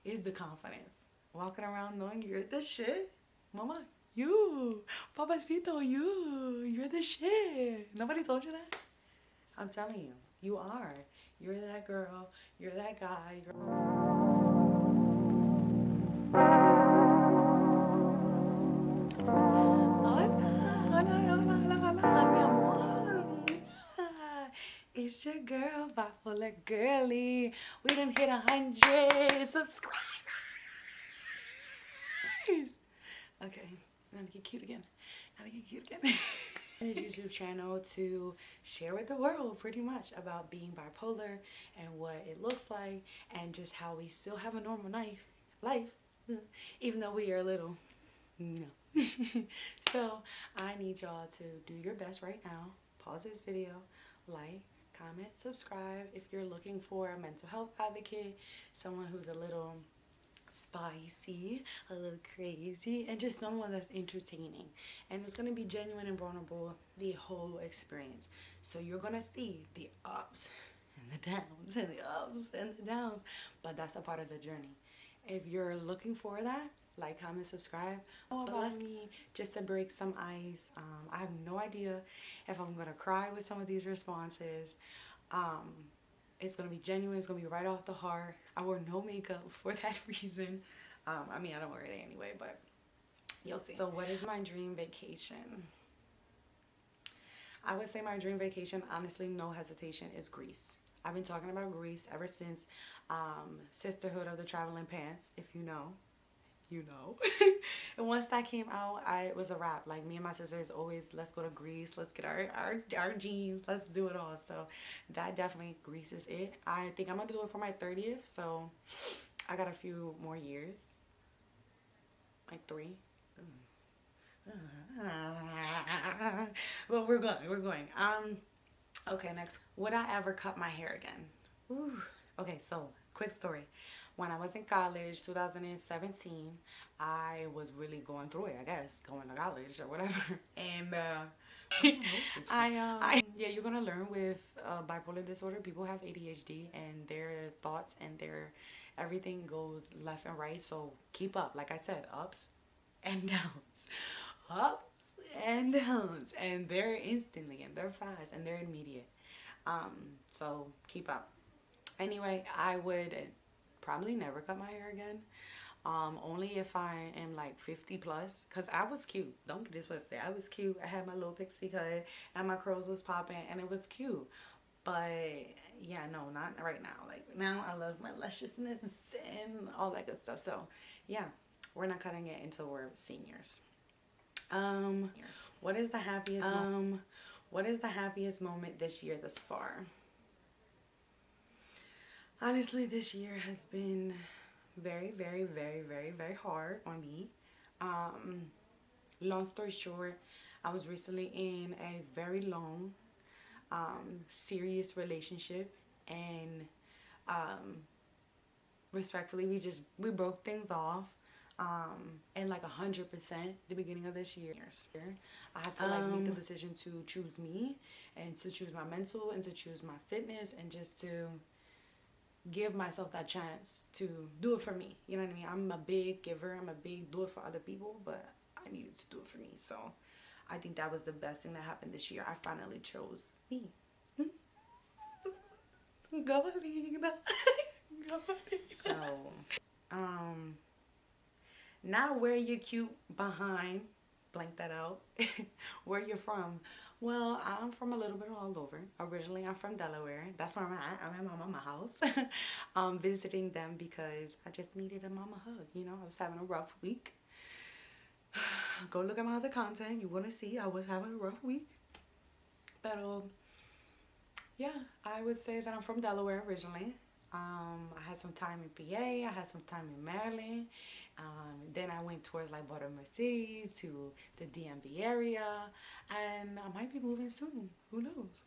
is the confidence. Walking around knowing you're the shit. Mama, you. Papacito, you're the shit. Nobody told you that? I'm telling you, you are. You're that girl. You're that guy. Mi amor. It's your girl, Bipolar Girly. We done hit 100 subscribers. Okay, I'm gonna get cute again. His YouTube channel to share with the world pretty much about being bipolar and what it looks like and just how we still have a normal life even though we are a little so I need y'all to do your best right now. Pause this video, like, comment, subscribe if you're looking for a mental health advocate, someone who's a little spicy, a little crazy, and just someone that's entertaining. And it's going to be genuine and vulnerable the whole experience. So you're going to see the ups and the downs and the ups and the downs, but that's a part of the journey. If you're looking for that, like, comment, subscribe. About me, just to break some ice. I have no idea if I'm going to cry with some of these responses. It's going to be genuine. It's going to be right off the heart. I wore no makeup for that reason. I mean, I don't wear it anyway, but you'll see. So what is my dream vacation? I would say my dream vacation, honestly, no hesitation, is Greece. I've been talking about Greece ever since Sisterhood of the Traveling Pants, if you know. You know. And once that came out, it was a wrap. Like, me and my sisters always, let's go to Greece, let's get our jeans, let's do it all. So that definitely, Greece is it. I think I'm gonna do it for my 30th, so I got a few more years, like 3. Well, we're going. Okay, next, would I ever cut my hair again? Ooh. Okay, so quick story. When I was in college, 2017, I was really going through it, I guess, going to college or whatever. And yeah, you're gonna learn with bipolar disorder. People have ADHD, and their thoughts and their everything goes left and right. So keep up. Like I said, ups and downs, ups and downs, and they're instantly, and they're fast, and they're immediate. So keep up. Anyway, I would probably never cut my hair again. Only if I am like 50 plus, because I was cute. Don't get this twisted. I was cute. I had my little pixie cut and my curls was popping and it was cute. But yeah, no, not right now. Like, now I love my lusciousness and all that good stuff. So yeah, we're not cutting it until we're seniors. What is the happiest moment this year thus far? Honestly, this year has been very, very, very, very, very hard on me. Long story short, I was recently in a very long, serious relationship, and respectfully, we broke things off. And like 100% the beginning of this year. I had to like make the decision to choose me, and to choose my mental, and to choose my fitness, and just to give myself that chance to do it for me. You know what I mean? I'm a big giver. I'm a big do it for other people, but I needed to do it for me. So I think that was the best thing that happened this year. I finally chose me. So, now where you're cute behind, blank that out, where you're from. Well, I'm from a little bit all over. Originally, I'm from Delaware. That's where I'm at. I'm at my mama's house. Visiting them because I just needed a mama hug. You know, I was having a rough week. Go look at my other content. You're going to see I was having a rough week. But, yeah, I would say that I'm from Delaware originally. I had some time in PA. I had some time in Maryland. Then I went towards like Baltimore City to the DMV area, and I might be moving soon. Who knows?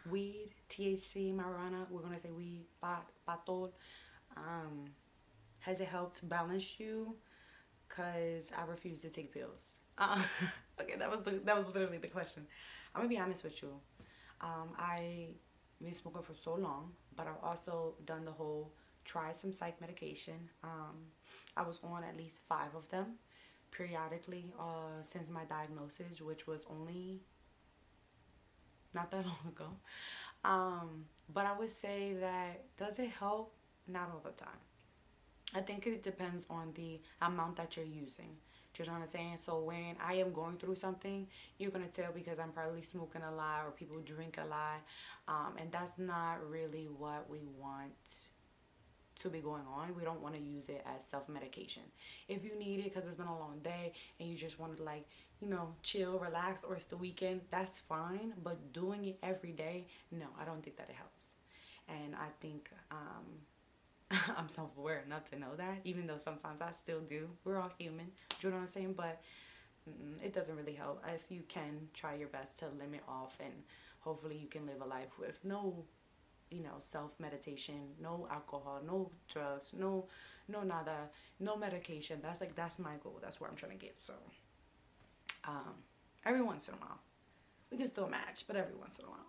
Weed, THC, marijuana. We're gonna say weed, patol. Has it helped balance you? Cause I refuse to take pills. Okay, that was literally the question. I'm gonna be honest with you. I've been smoking for so long, but I've also done the whole tried some psych medication. I was on at least 5 of them periodically since my diagnosis, which was only not that long ago. But I would say that, does it help? Not all the time. I think it depends on the amount that you're using. Do you know what I'm saying? So when I am going through something, you're going to tell because I'm probably smoking a lot or people drink a lot. And that's not really what we want to be going on. We don't want to use it as self-medication. If you need it because it's been a long day and you just want to, like, you know, chill, relax, or it's the weekend, that's fine. But doing it every day, no, I don't think that it helps. And I think I'm self-aware enough to know that, even though sometimes I still do. We're all human. Do you know what I'm saying? But it doesn't really help. If you can, try your best to limit off, and hopefully you can live a life with no, you know, self-meditation, no alcohol, no drugs, no nada, no medication. That's my goal. That's where I'm trying to get. So every once in a while we can still match, but every once in a while.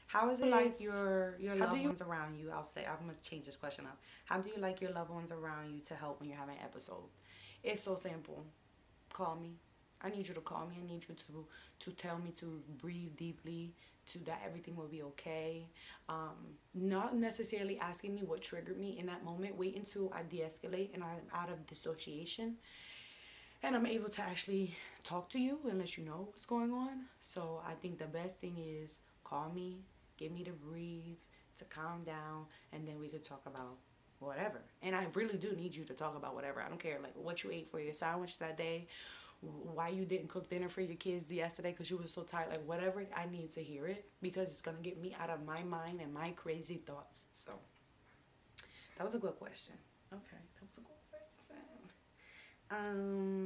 How is it like your loved ones around you? I'll say, I'm going to change this question up. How do you like your loved ones around you to help when you're having an episode? It's so simple. Call me. I need you to call me. I need you to tell me to breathe deeply, to that everything will be okay. Not necessarily asking me what triggered me in that moment. Wait until I de-escalate and I'm out of dissociation, and I'm able to actually talk to you and let you know what's going on. So I think the best thing is call me, get me to breathe, to calm down, and then we could talk about whatever. And I really do need you to talk about whatever. I don't care, like, what you ate for your sandwich that day, why you didn't cook dinner for your kids yesterday because you were so tired. Like, whatever, I need to hear it because it's going to get me out of my mind and my crazy thoughts. So that was a good question. Okay, that was a good question.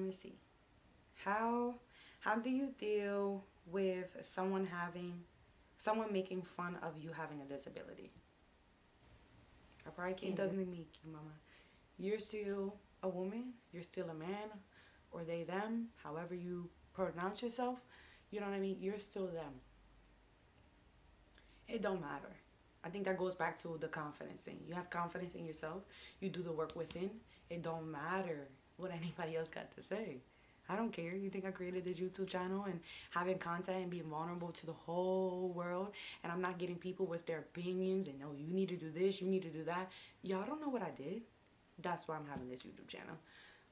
Let's see. How do you deal with someone making fun of you having a disability? I probably can't. It doesn't make you, mama. You're still a woman. You're still a man, or they, them, however you pronounce yourself. You know what I mean? You're still them. It don't matter. I think that goes back to the confidence thing. You have confidence in yourself. You do the work within. It don't matter what anybody else got to say. I don't care. You think I created this YouTube channel and having content and being vulnerable to the whole world, and I'm not getting people with their opinions and, no, you need to do this, you need to do that. Y'all don't know what I did. That's why I'm having this YouTube channel.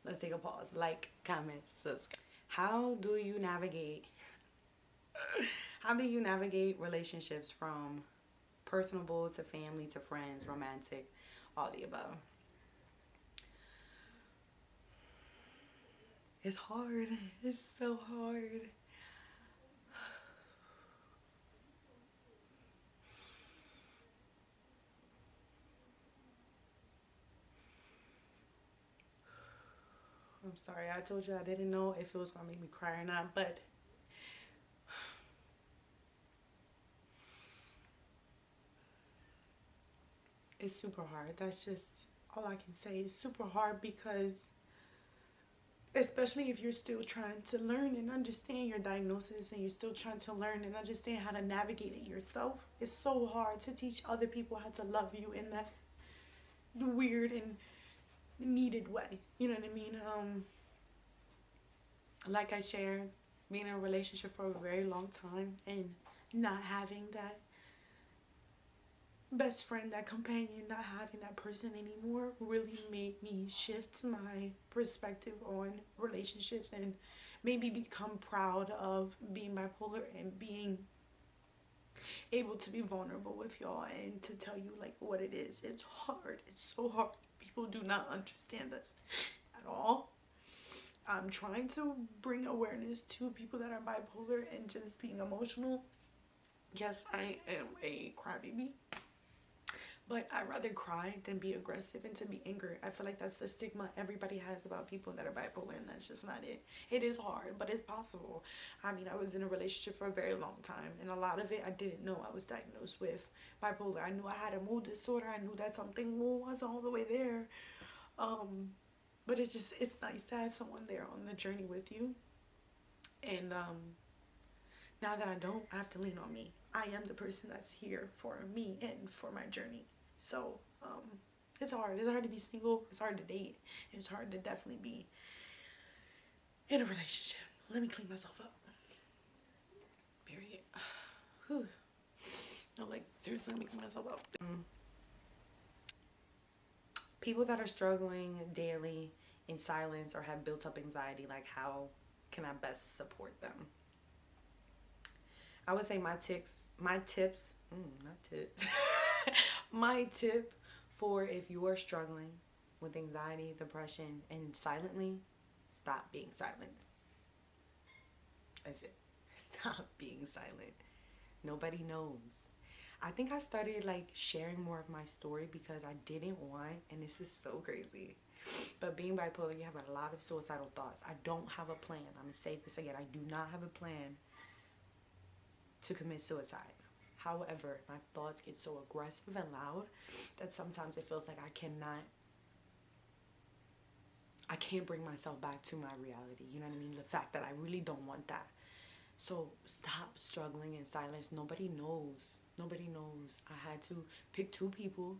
Let's take a pause. Like, comment, subscribe. How do you navigate relationships from personable to family to friends, romantic, all the above? It's hard. It's so hard. I'm sorry. I told you I didn't know if it was going to make me cry or not, but it's super hard. That's just all I can say. It's super hard because, especially if you're still trying to learn and understand your diagnosis and you're still trying to learn and understand how to navigate it yourself, it's so hard to teach other people how to love you in that weird and needed way. You know what I mean? Like I shared, being in a relationship for a very long time and not having that best friend, that companion, not having that person anymore really made me shift my perspective on relationships and made me become proud of being bipolar and being able to be vulnerable with y'all and to tell you, like, what it is. It's hard. It's so hard. People do not understand us at all. I'm trying to bring awareness to people that are bipolar and just being emotional. Yes, I am a crybaby. But I'd rather cry than be aggressive and to be angry. I feel like that's the stigma everybody has about people that are bipolar, and that's just not it. It is hard, but it's possible. I mean, I was in a relationship for a very long time, and a lot of it I didn't know I was diagnosed with bipolar. I knew I had a mood disorder. I knew that something wasn't all the way there. But it's nice to have someone there on the journey with you. And now that I don't, I have to lean on me. I am the person that's here for me and for my journey. So it's hard. It's hard to be single. It's hard to date. It's hard to definitely be in a relationship. Let me clean myself up. Period. Whew. No, like, seriously, let me clean myself up. People that are struggling daily in silence or have built up anxiety, like, how can I best support them? I would say my tip for if you are struggling with anxiety, depression, and silently, stop being silent. That's it. Stop being silent. Nobody knows. I think I started like sharing more of my story because I didn't want, and this is so crazy, but being bipolar, you have a lot of suicidal thoughts. I don't have a plan. I'm gonna say this again. I do not have a plan to commit suicide. However, my thoughts get so aggressive and loud that sometimes it feels like I can't bring myself back to my reality. You know what I mean? The fact that I really don't want that. So stop struggling in silence. Nobody knows. Nobody knows. I had to pick 3 people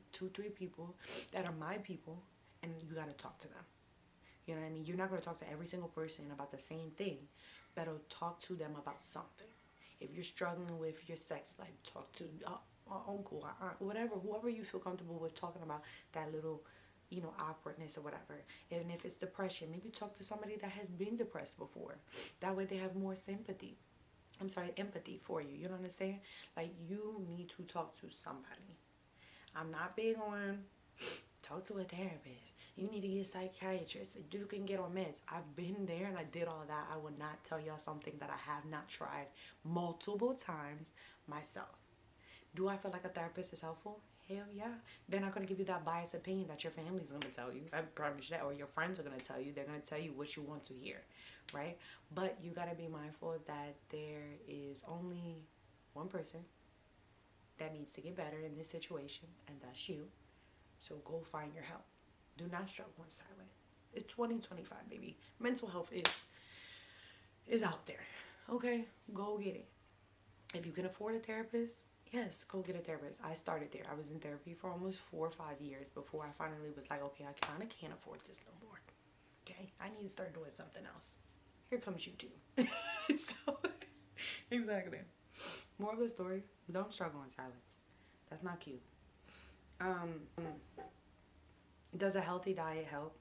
that are my people, and you got to talk to them. You know what I mean? You're not going to talk to every single person about the same thing, but talk to them about something. If you're struggling with your sex life, talk to uncle, aunt, whatever, whoever you feel comfortable with talking about that little, awkwardness or whatever. And if it's depression, maybe talk to somebody that has been depressed before. That way they have more empathy for you. You know what I'm saying? Like, you need to talk to somebody. I'm not big on talk to a therapist. You need to get a psychiatrist. You can get on meds. I've been there and I did all of that. I will not tell y'all something that I have not tried multiple times myself. Do I feel like a therapist is helpful? Hell yeah. They're not going to give you that biased opinion that your family's going to tell you. I promise you that. Or your friends are going to tell you. They're going to tell you what you want to hear, right? But you got to be mindful that there is only one person that needs to get better in this situation, and that's you. So go find your help. Do not struggle in silence. It's 2025, baby. Mental health is out there. Okay? Go get it. If you can afford a therapist, yes, go get a therapist. I started there. I was in therapy for almost 4 or 5 years before I finally was like, okay, I kind of can't afford this no more. Okay? I need to start doing something else. Here comes YouTube. So, exactly. More of the story, don't struggle in silence. That's not cute. Does a healthy diet help?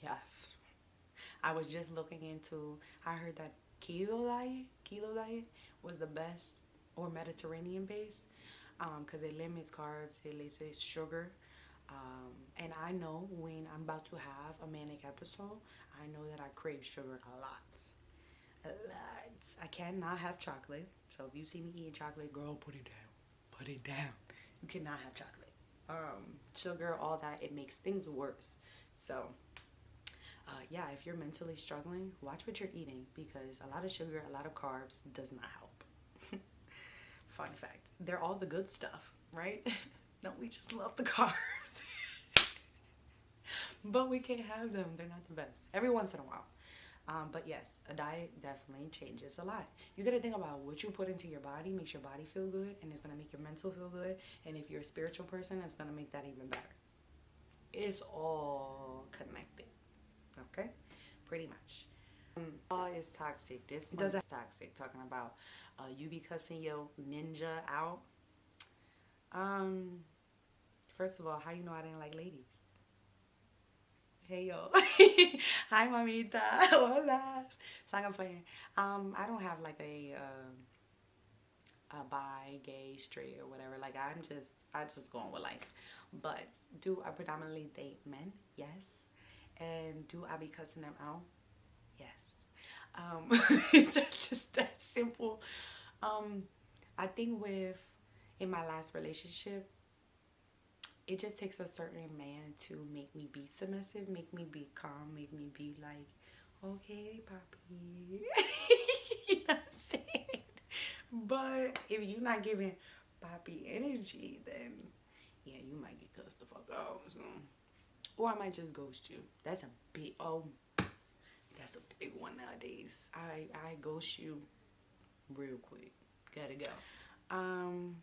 Yes. I was just looking into, I heard that keto diet was the best, or Mediterranean based, because it limits carbs, it limits sugar. And I know when I'm about to have a manic episode, I know that I crave sugar a lot. I cannot have chocolate. So if you see me eating chocolate, girl, put it down. Put it down. You cannot have chocolate. Sugar, all that, it makes things worse. So, yeah, if you're mentally struggling, watch what you're eating, because a lot of sugar, a lot of carbs does not help. Fun fact. They're all the good stuff, right? Don't we just love the carbs? But we can't have them. They're not the best. Every once in a while. But yes, a diet definitely changes a lot. You got to think about what you put into your body makes your body feel good, and it's going to make your mental feel good. And if you're a spiritual person, it's going to make that even better. It's all connected. Okay? Pretty much. All is toxic. This one is toxic. Talking about you be cussing your ninja out. First of all, how you know I didn't like ladies? Hey yo. Hi mamita. Hola. So I'm playing. I don't have like a bi, gay, straight, or whatever. Like I just going with life. But do I predominantly date men? Yes. And do I be cussing them out? Yes. That's just that simple. I think in my last relationship, it just takes a certain man to make me be submissive, make me be calm, make me be like, okay, papi. You know what I'm saying? But if you're not giving papi energy, then yeah, you might get cussed the fuck out. So. Or I might just ghost you. That's a big one nowadays. I ghost you real quick. Gotta go. Um,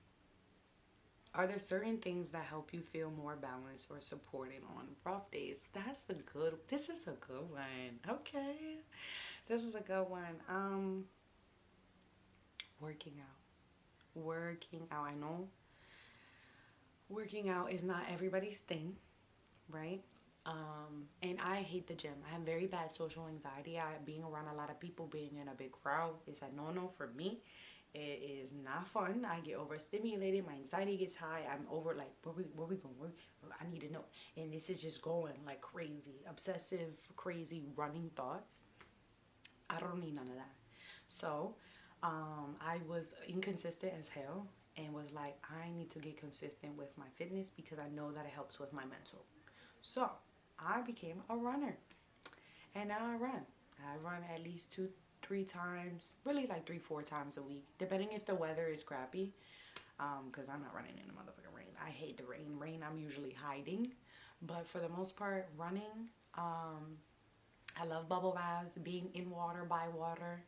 are there certain things that help you feel more balanced or supported on rough days? This is a good one. Okay. This is a good one. Working out. Working out. I know working out is not everybody's thing, right? And I hate the gym. I have very bad social anxiety. Being around a lot of people, being in a big crowd is a no-no for me. It is not fun. I get overstimulated. My anxiety gets high. I'm over like, where we going? I need to know. And this is just going like crazy, obsessive, crazy running thoughts. I don't need none of that. So, I was inconsistent as hell and was like, I need to get consistent with my fitness because I know that it helps with my mental. So, I became a runner. And now I run. I run at least 2, 3 times, really like 3, 4 times a week, depending if the weather is crappy. Because I'm not running in the motherfucking rain. I hate the rain. Rain, I'm usually hiding. But for the most part, running. I love bubble baths, being in water, by water.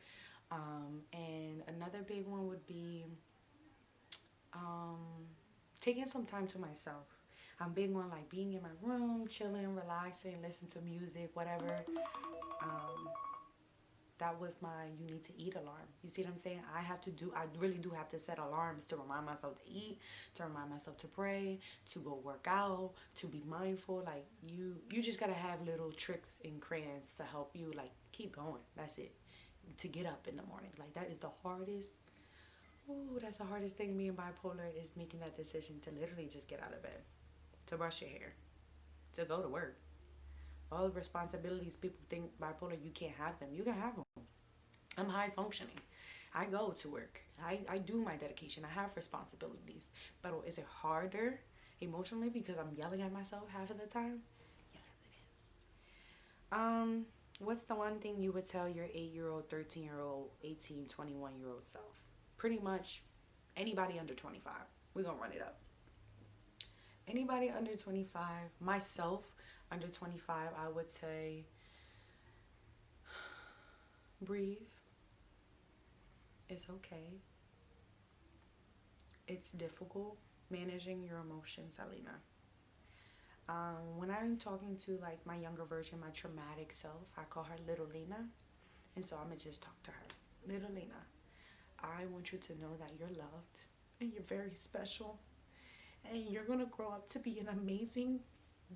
And another big one would be um, taking some time to myself. I'm big on like being in my room, chilling, relaxing, listen to music, whatever. Um, that was my you need to eat alarm. You see what I'm saying? I really do have to set alarms to remind myself to eat, to remind myself to pray, to go work out, to be mindful. Like you just gotta have little tricks and crayons to help you like keep going. That's it. To get up in the morning. Like that is the hardest. Ooh, that's the hardest thing being bipolar is making that decision to literally just get out of bed, to brush your hair, to go to work. All the responsibilities people think bipolar you can't have them. You can have them. I'm high functioning. I go to work. I do my dedication. I have responsibilities. But is it harder emotionally because I'm yelling at myself half of the time? Yeah, it is. What's the one thing you would tell your 8-year-old, 13-year-old, 18, 21-year-old self? Pretty much anybody under 25. We're going to run it up. Anybody under 25, myself under 25, I would say breathe. It's okay. It's difficult managing your emotions, Alina. When I'm talking to like my younger version, my traumatic self, I call her Little Lena. And so I'm going to just talk to her. Little Lena, I want you to know that you're loved and you're very special. And you're going to grow up to be an amazing,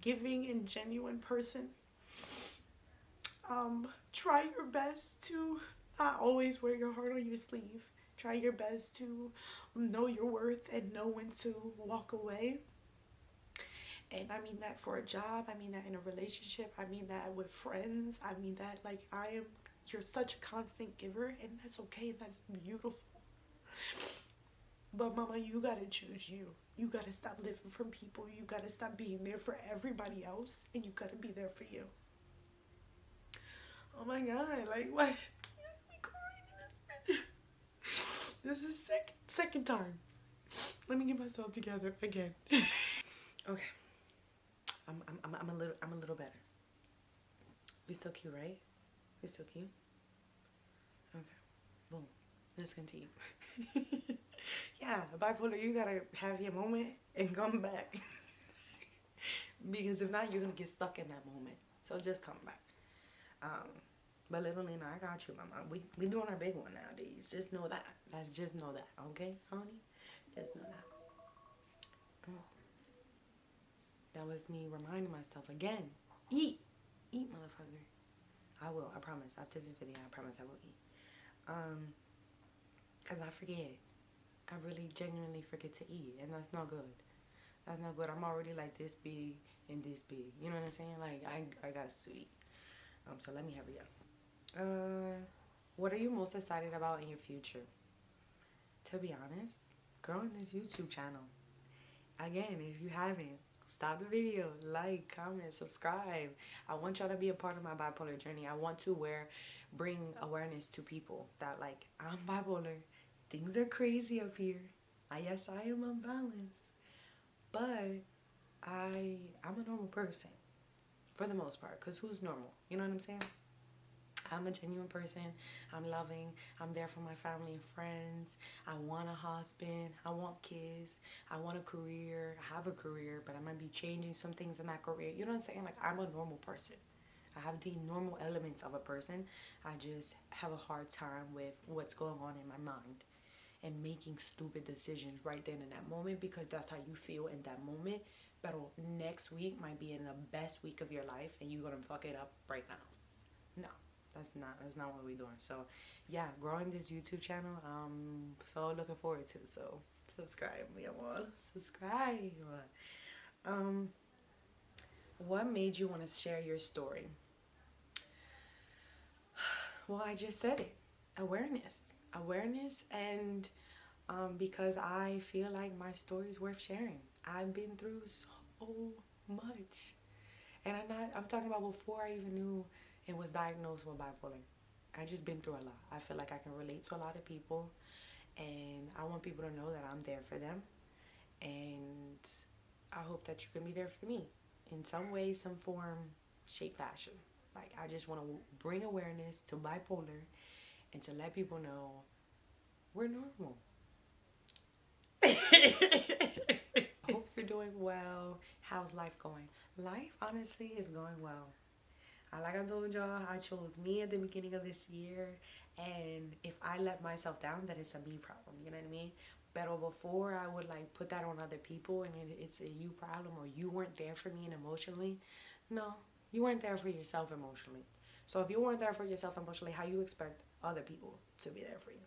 giving, and genuine person. Try your best to not always wear your heart on your sleeve. Try your best to know your worth and know when to walk away. And I mean that for a job. I mean that in a relationship. I mean that with friends. I mean that like you're such a constant giver, and that's okay. That's beautiful. But mama, you gotta choose you. You gotta stop living for people. You gotta stop being there for everybody else, and you gotta be there for you. Oh my god, like what? This is second time. Let me get myself together again. Okay. I'm a little better. We still cute, right? We still cute? Okay. Boom. Let's continue. Yeah, bipolar, you gotta have your moment and come back. Because if not, you're gonna get stuck in that moment. So just come back. But little Lena, I got you, mama. We doing our big one nowadays. Just know that. Let's just know that, okay, honey? Just know that. That was me reminding myself again. Eat, motherfucker. I will. I promise. After this video, I promise I will eat. Cause I forget. I really genuinely forget to eat, and that's not good. That's not good. I'm already like this big and this big. You know what I'm saying? Like I got to eat. So let me hurry up. What are you most excited about in your future? To be honest, growing this YouTube channel. Again, if you haven't, stop the video, like, comment, subscribe. I want y'all to be a part of my bipolar journey. I want to bring awareness to people that like I'm bipolar. Things are crazy up here. Yes, I am unbalanced, but I'm a normal person for the most part. Cause who's normal? You know what I'm saying? I'm a genuine person. I'm loving. I'm there for my family and friends. I want a husband. I want kids. I want a career. I have a career, but I might be changing some things in that career. You know what I'm saying? Like, I'm a normal person. I have the normal elements of a person. I just have a hard time with what's going on in my mind and making stupid decisions right then in that moment because that's how you feel in that moment. But next week might be in the best week of your life and you're gonna fuck it up right now. No, that's not what we're doing. So yeah, growing this YouTube channel, I'm so looking forward to. So subscribe, mi amor. Subscribe. Um, what made you want to share your story? Well, I just said it. Awareness, and because I feel like my story is worth sharing. I've been through so much, and I'm talking about before I even knew and was diagnosed with bipolar. I just been through a lot. I feel like I can relate to a lot of people, and I want people to know that I'm there for them, and I hope that you can be there for me in some way, some form, shape, fashion. Like, I just want to bring awareness to bipolar and to let people know we're normal. Hope you're doing well. How's life going? Life, honestly, is going well. Like I told y'all, I chose me at the beginning of this year. And if I let myself down, then it's a me problem. You know what I mean? But before I would like put that on other people and it's a you problem or you weren't there for me and emotionally. No, you weren't there for yourself emotionally. So if you weren't there for yourself emotionally, how you expect other people to be there for you?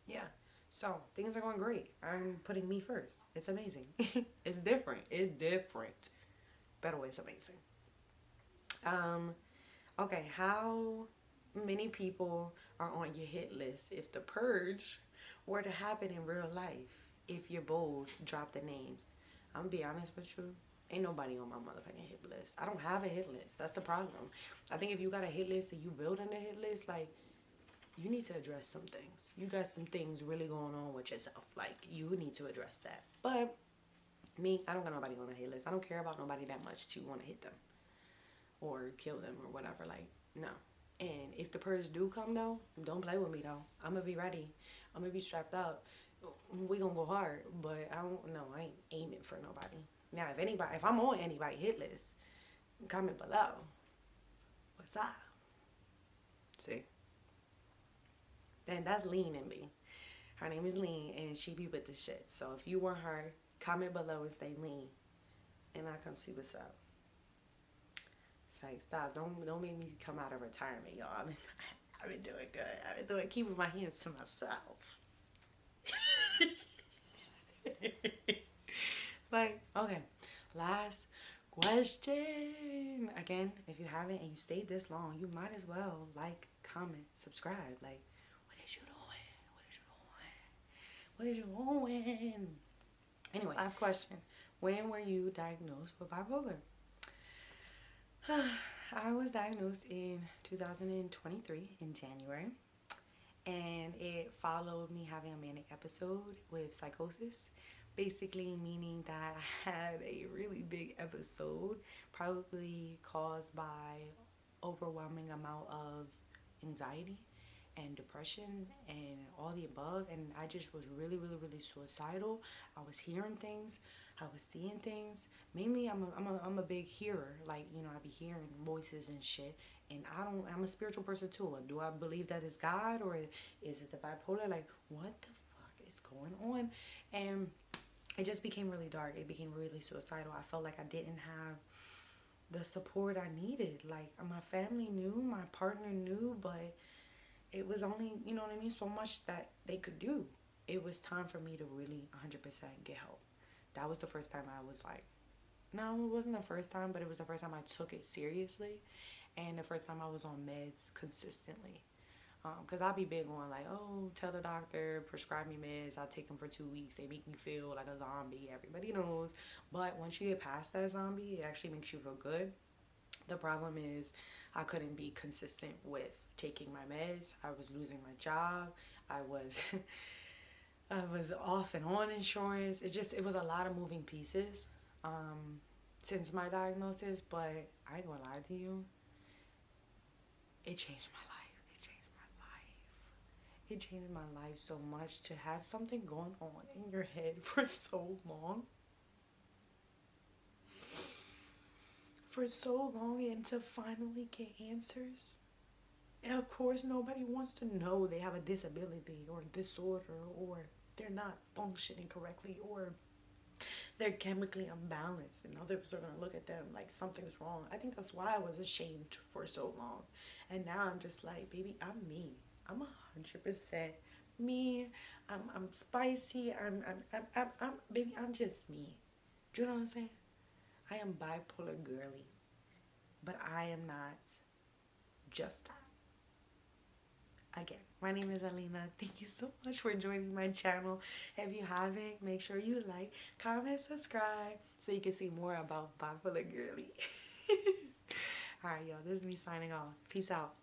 Yeah. So things are going great. I'm putting me first. It's amazing. It's different. It's different. But it's amazing. Um, okay, how many people are on your hit list if the purge were to happen in real life? If you're bold, drop the names. I'm gonna be honest with you. Ain't nobody on my motherfucking hit list. I don't have a hit list. That's the problem. I think if you got a hit list and you building a hit list, like, you need to address some things. You got some things really going on with yourself. Like, you need to address that. But me, I don't got nobody on a hit list. I don't care about nobody that much to want to hit them or kill them or whatever. Like, no. And if the purge do come though, don't play with me though. I'm gonna be ready. I'm gonna be strapped up. We gonna go hard, but I don't know. I ain't aiming for nobody. Now, if I'm on anybody hit list, comment below. What's up? See? Then that's Lean in me. Her name is Lean, and she be with the shit. So if you want her, comment below and say Lean, and I'll come see what's up. It's like, stop. Don't make me come out of retirement, y'all. I've been doing good. I've been keeping my hands to myself. Like, okay, last question. Again, if you haven't and you stayed this long, you might as well like, comment, subscribe. Like, what is you doing? What is you doing? Anyway, last question. When were you diagnosed with bipolar? I was diagnosed in 2023 in January, and it followed me having a manic episode with psychosis, basically meaning that I had a really big episode, probably caused by overwhelming amount of anxiety and depression and all the above, and I just was really, really, really suicidal. I was hearing things, I was seeing things. Mainly, I'm a big hearer. Like, you know, I be hearing voices and shit. And I'm a spiritual person too. Do I believe that it's God or is it the bipolar? Like, what the fuck is going on? And it just became really dark. It became really suicidal. I felt like I didn't have the support I needed. Like, my family knew, my partner knew, but it was only, you know what I mean, so much that they could do. It was time for me to really 100% get help. That was the first time I was like, no, it wasn't the first time, but it was the first time I took it seriously, and the first time I was on meds consistently. Because I'll be big on like, oh, tell the doctor, prescribe me meds, I'll take them for 2 weeks, they make me feel like a zombie, everybody knows. But once you get past that zombie, it actually makes you feel good. The problem is I couldn't be consistent with taking my meds. I was losing my job. I was off and on insurance. It was a lot of moving pieces since my diagnosis, but I ain't gonna lie to you. it changed my life. It changed my life. It changed my life so much to have something going on in your head for so long. For so long, and to finally get answers. And of course, nobody wants to know they have a disability or disorder, or they're not functioning correctly, or they're chemically unbalanced, and others are going to look at them like something's wrong. I think that's why I was ashamed for so long. And now I'm just like, baby, I'm me. I'm 100% me. I'm spicy. Baby, I'm just me. Do you know what I'm saying? I am bipolar girly, but I am not just that. Again, my name is Alina. Thank you so much for joining my channel. If you haven't, make sure you like, comment, subscribe so you can see more about Bipolar Girly. Alright, y'all. This is me signing off. Peace out.